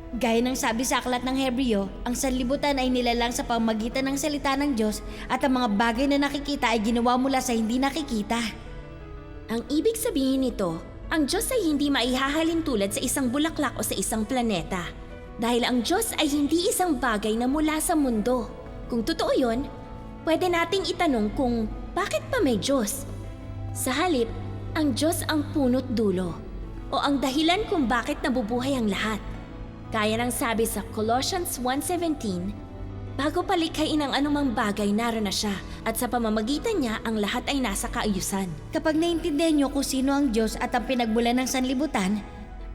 Gaya ng sabi sa aklat ng Hebreo, ang sanlibutan ay nilalang sa pamamagitan ng salita ng Diyos at ang mga bagay na nakikita ay ginawa mula sa hindi nakikita. Ang ibig sabihin nito, ang Diyos ay hindi maihahalin tulad sa isang bulaklak o sa isang planeta. Dahil ang Diyos ay hindi isang bagay na mula sa mundo. Kung totoo yun, pwede nating itanong kung bakit pa may Diyos? Sa halip, ang Diyos ang punot dulo o ang dahilan kung bakit nabubuhay ang lahat. Gaya ng sabi sa Colossians 1:17, bago palikhain ang anumang bagay naroon na siya at sa pamamagitan niya ang lahat ay nasa kaayusan. Kapag naintindihan nyo kung sino ang Diyos at ang pinagmulan ng sanlibutan,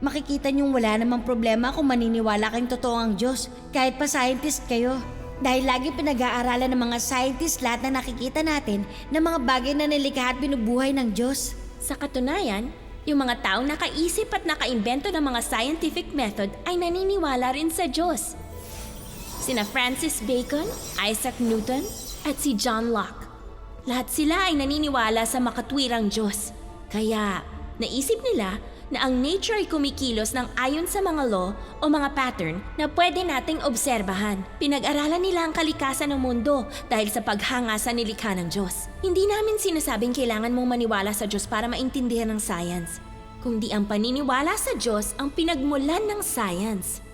makikita nyong wala namang problema kung maniniwala kayong totoo ang Diyos kahit pa scientist kayo. Dahil lagi pinag-aaralan ng mga scientist lahat na nakikita natin na mga bagay na nilikha at binubuhay ng Diyos. Sa katunayan, yung mga taong nakaisip at nakaimbento ng mga scientific method ay naniniwala rin sa Diyos. Sina Francis Bacon, Isaac Newton, at si John Locke. Lahat sila ay naniniwala sa makatwirang Diyos. Kaya naisip nila na ang nature ay kumikilos ng ayon sa mga law o mga pattern na pwede nating obserbahan. Pinag-aralan nila ang kalikasan ng mundo dahil sa paghanga sa nilikha ng Diyos. Hindi namin sinasabing kailangan mong maniwala sa Diyos para maintindihan ng science, kundi ang paniniwala sa Diyos ang pinagmulan ng science.